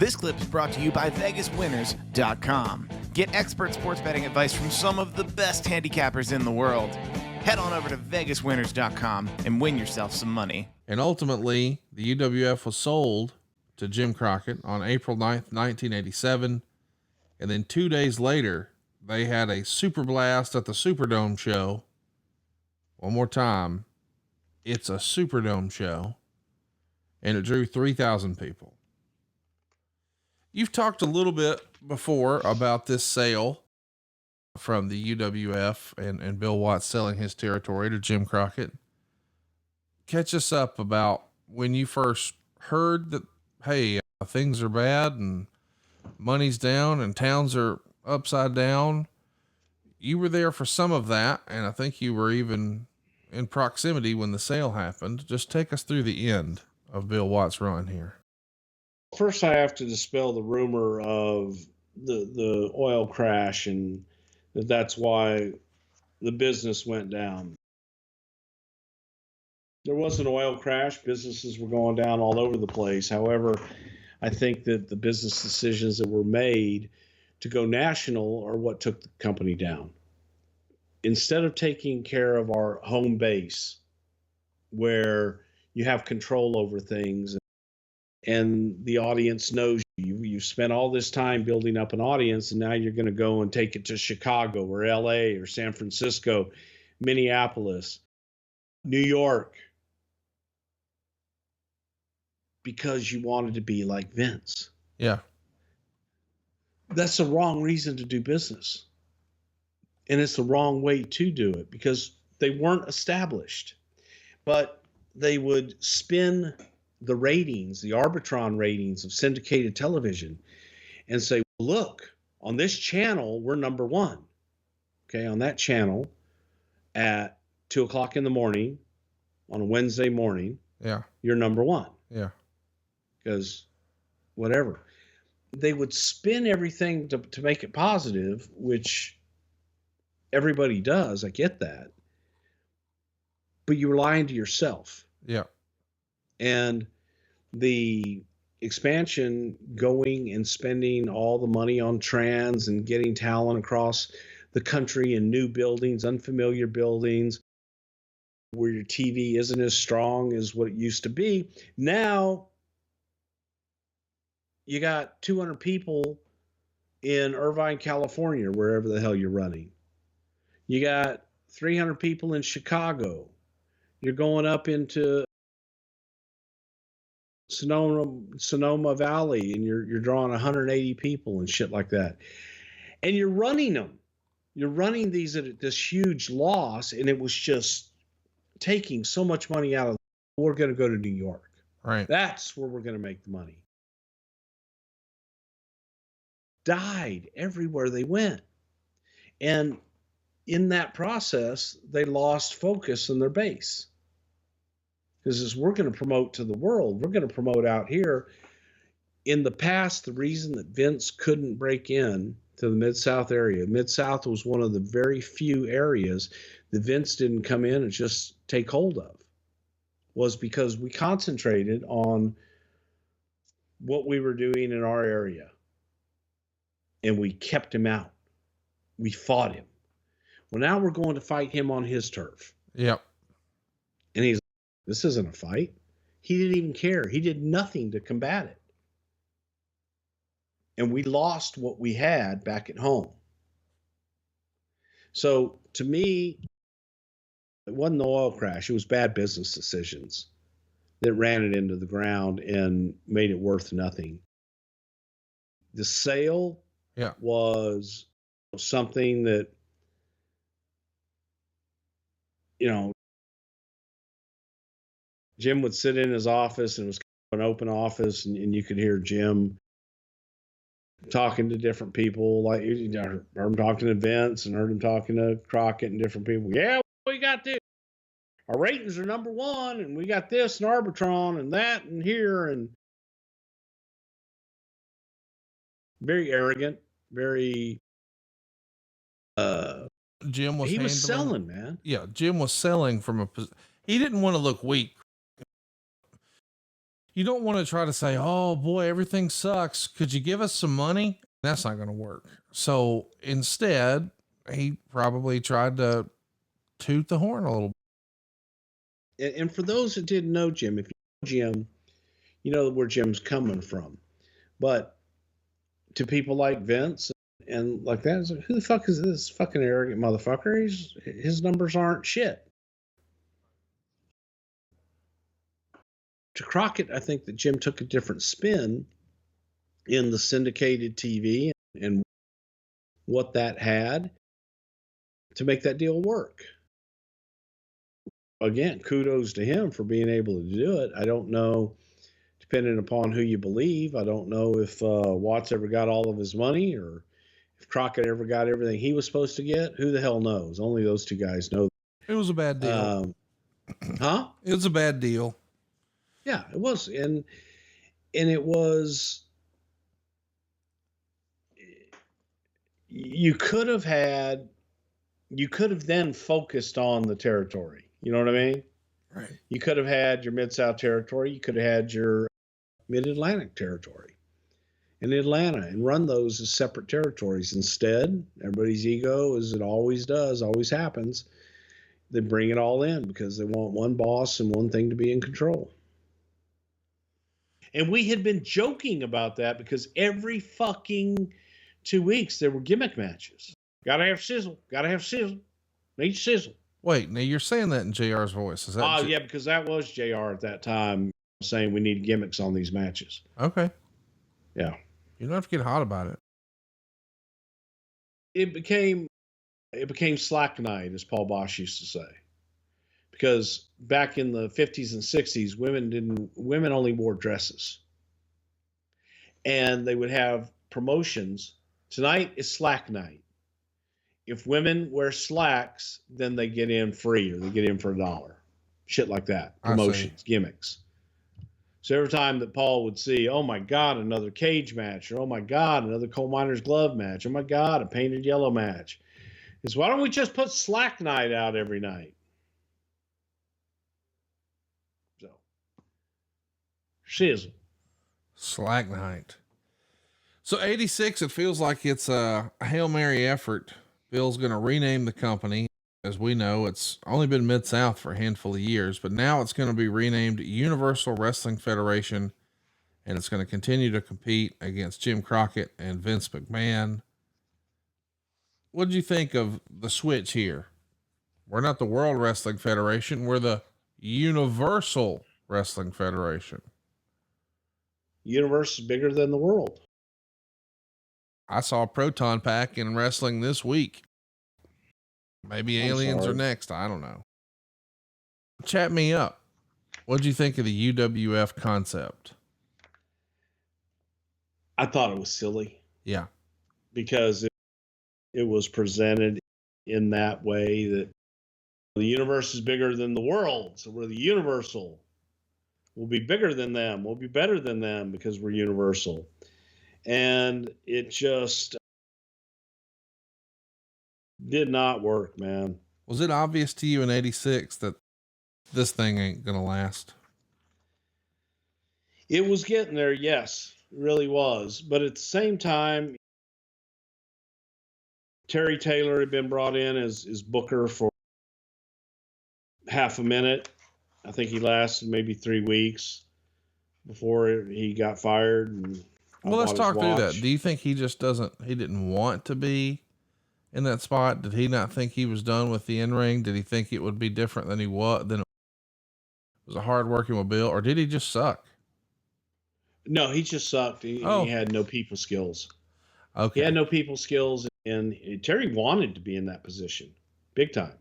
This clip is brought to you by VegasWinners.com. Get expert sports betting advice from some of the best handicappers in the world. Head on over to VegasWinners.com and win yourself some money. And ultimately, the UWF was sold to Jim Crockett on April 9th, 1987. And then 2 days later, they had a super blast at the Superdome show. One more time, it's a Superdome show, and it drew 3,000 people. You've talked a little bit before about this sale from the UWF and Bill Watts selling his territory to Jim Crockett. Catch us up about when you first heard that, hey, things are bad and money's down and towns are upside down. You were there for some of that, and I think you were even in proximity when the sale happened. Just take us through the end of Bill Watts' run here. First, I have to dispel the rumor of the oil crash and that's why the business went down. There was an oil crash. Businesses were going down all over the place. However, I think that the business decisions that were made to go national are what took the company down. Instead of taking care of our home base, where you have control over things and the audience knows you've spent all this time building up an audience, and now you're going to go and take it to Chicago or LA or San Francisco, Minneapolis, New York, because you wanted to be like Vince. Yeah. That's the wrong reason to do business. And it's the wrong way to do it because they weren't established. But they would spin the ratings, the Arbitron ratings of syndicated television, and say, look, on this channel, we're number one. Okay, on that channel at 2 o'clock in the morning on a Wednesday morning, yeah, you're number one. Yeah. Because whatever. They would spin everything to make it positive, which everybody does. I get that. But you were lying to yourself. Yeah. And the expansion, going and spending all the money on trans and getting talent across the country in new buildings, unfamiliar buildings, where your TV isn't as strong as what it used to be. Now, you got 200 people in Irvine, California, wherever the hell you're running. You got 300 people in Chicago. You're going up into Sonoma Valley, and you're drawing 180 people and shit like that. And you're running them. You're running these at this huge loss, and it was just taking so much money out of them. We're going to go to New York. Right. That's where we're going to make the money. Died everywhere they went. And in that process, they lost focus on their base. Because as we're going to promote to the world, we're going to promote out here. In the past, the reason that Vince couldn't break in to the Mid-South area, Mid-South was one of the very few areas that Vince didn't come in and just take hold of, was because we concentrated on what we were doing in our area. And we kept him out. We fought him. Well, now we're going to fight him on his turf. Yep. And he's like, this isn't a fight. He didn't even care. He did nothing to combat it. And we lost what we had back at home. So to me, it wasn't the oil crash. It was bad business decisions that ran it into the ground and made it worth nothing. The sale was something that, you know, Jim would sit in his office, and it was an open office, and you could hear Jim talking to different people. Like, you heard him talking to Vince and heard him talking to Crockett and different people. Yeah, we got this. Our ratings are number one, and we got this and Arbitron and that and here, and very arrogant, very Jim was selling, man. Yeah, Jim was selling from he didn't want to look weak. You don't want to try to say, oh boy, everything sucks. Could you give us some money? That's not going to work. So instead, he probably tried to toot the horn a little bit. And for those that didn't know Jim, if you know Jim, you know where Jim's coming from. But to people like Vince and like that, it's like, who the fuck is this fucking arrogant motherfucker? His numbers aren't shit. To Crockett, I think that Jim took a different spin in the syndicated TV and what that had to make that deal work. Again, kudos to him for being able to do it. I don't know, depending upon who you believe, I don't know if Watts ever got all of his money or if Crockett ever got everything he was supposed to get. Who the hell knows? Only those two guys know. It was a bad deal. Huh? It was a bad deal. Yeah, it was. And it was, you could have then focused on the territory. You know what I mean? Right. You could have had your Mid-South territory. You could have had your Mid-Atlantic territory in Atlanta and run those as separate territories. Instead, everybody's ego, as it always does, always happens, they bring it all in because they want one boss and one thing to be in control. And we had been joking about that because every fucking 2 weeks there were gimmick matches. Gotta have sizzle. Gotta have sizzle. Need sizzle. Wait, now you're saying that in JR's voice. Is that? Yeah, because that was JR at that time saying we need gimmicks on these matches. Okay. Yeah. You don't have to get hot about it. It became slack night, as Paul Bosch used to say. Because back in the 50s and 60s, women only wore dresses. And they would have promotions. Tonight is slack night. If women wear slacks, then they get in free or they get in for $1. Shit like that. Promotions, gimmicks. So every time that Paul would see, oh my God, another cage match, or oh my God, another coal miner's glove match, oh my God, a painted yellow match, is why don't we just put slack night out every night? So, shizzle. Slack night. So 86, it feels like it's a Hail Mary effort. Bill's going to rename the company. As we know, it's only been Mid-South for a handful of years, but now it's going to be renamed Universal Wrestling Federation, and it's going to continue to compete against Jim Crockett and Vince McMahon. What did you think of the switch here? We're not the World Wrestling Federation. We're the Universal Wrestling Federation. Universe is bigger than the world. I saw a proton pack in wrestling this week. Maybe aliens are next. I don't know. Chat me up. What'd you think of the UWF concept? I thought it was silly. Yeah. Because it was presented in that way that the universe is bigger than the world. So we're the universal. We'll be bigger than them. We'll be better than them because we're universal. And it just did not work, man. Was it obvious to you in 86 that this thing ain't going to last? It was getting there. Yes, it really was. But at the same time, Terry Taylor had been brought in as booker for half a minute. I think he lasted maybe 3 weeks before he got fired. And well, let's talk through that. Do you think he didn't want to be in that spot? Did he not think he was done with the in-ring? Did he think it would be different than it was a hard working with Bill, or did he just suck? No, he just sucked. He had no people skills. Okay. He had no people skills, and Terry wanted to be in that position big time.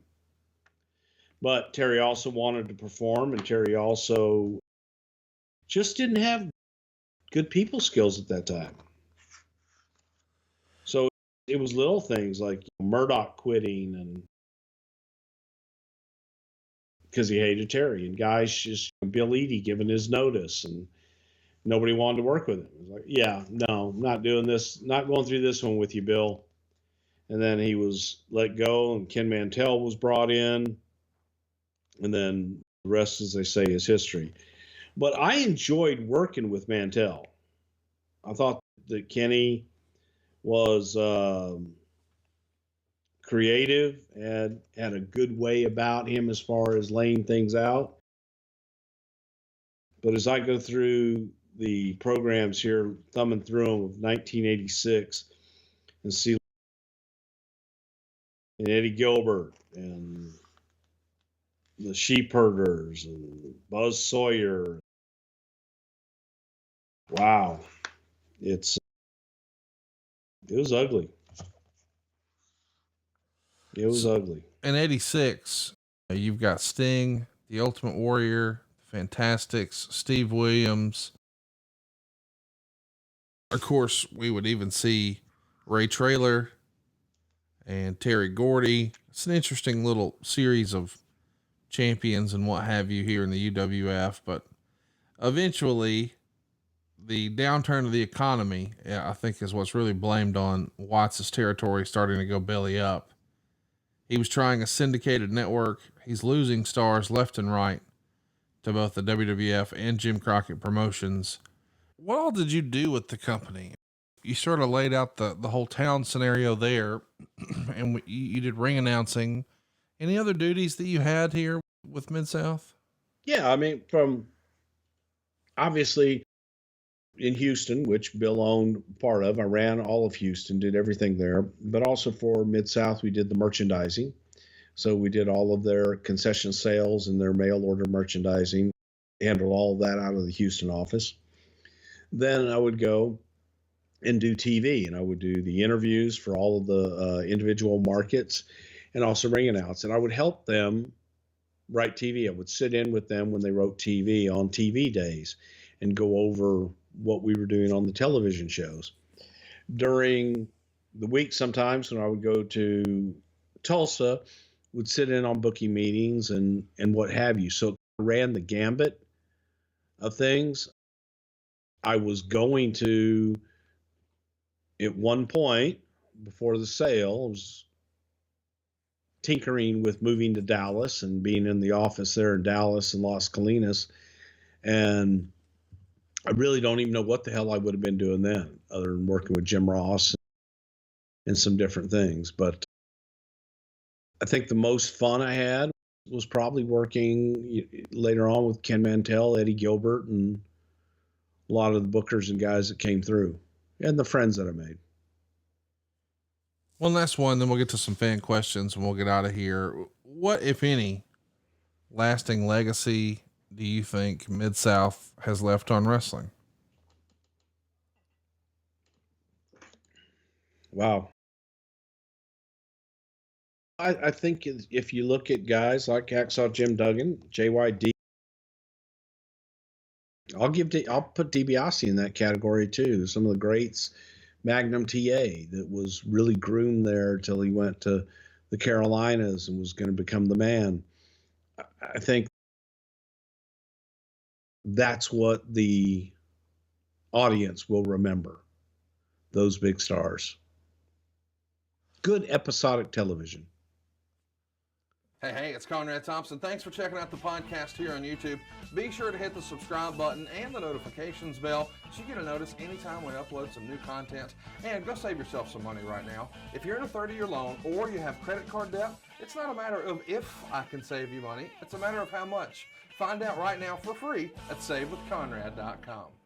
But Terry also wanted to perform, and Terry also just didn't have good people skills at that time. So it was little things like Murdoch quitting, and because he hated Terry, and guys just Bill Eadie giving his notice, and nobody wanted to work with him. It was like, yeah, no, I'm not doing this, not going through this one with you, Bill. And then he was let go, and Ken Mantell was brought in, and then the rest, as they say, is history. But I enjoyed working with Mantell. I thought that Kenny was creative and had a good way about him as far as laying things out. But as I go through the programs here, thumbing through them of 1986, and see and Eddie Gilbert and the Sheep Herders and Buzz Sawyer. Wow. It was ugly. It was ugly. In 86, you've got Sting, the Ultimate Warrior, Fantastics, Steve Williams. Of course, we would even see Ray Traylor and Terry Gordy. It's an interesting little series of champions and what have you here in the UWF, but eventually the downturn of the economy, I think, is what's really blamed on Watts' territory starting to go belly up. He was trying a syndicated network. He's losing stars left and right to both the WWF and Jim Crockett Promotions. What all did you do with the company? You sort of laid out the whole town scenario there, and you did ring announcing. Any other duties that you had here with Mid-South? Yeah, I mean, from obviously in Houston, which Bill owned part of, I ran all of Houston, did everything there. But also for Mid-South, we did the merchandising. So we did all of their concession sales and their mail order merchandising, handled all of that out of the Houston office. Then I would go and do TV, and I would do the interviews for all of the individual markets and also ring announce. And I would help them write TV. I would sit in with them when they wrote TV on TV days and go over what we were doing on the television shows. During the week, sometimes when I would go to Tulsa, would sit in on booking meetings and what have you. So I ran the gambit of things. I was going to, at one point before the sale, I was tinkering with moving to Dallas and being in the office there in Dallas and Las Colinas. And I really don't even know what the hell I would have been doing then, other than working with Jim Ross and some different things. But I think the most fun I had was probably working later on with Ken Mantell, Eddie Gilbert, and a lot of the bookers and guys that came through, and the friends that I made. One last one, then we'll get to some fan questions and we'll get out of here. What, if any, lasting legacy do you think Mid-South has left on wrestling? Wow. I think if you look at guys like Hacksaw Jim Duggan, JYD, I'll put DiBiase in that category too. Some of the greats, Magnum TA, that was really groomed there till he went to the Carolinas and was going to become the man. I think that's what the audience will remember, those big stars. Good episodic television. Hey, it's Conrad Thompson. Thanks for checking out the podcast here on YouTube. Be sure to hit the subscribe button and the notifications bell so you get a notice anytime we upload some new content. And go save yourself some money right now. If you're in a 30-year loan or you have credit card debt, it's not a matter of if I can save you money. It's a matter of how much. Find out right now for free at SaveWithConrad.com.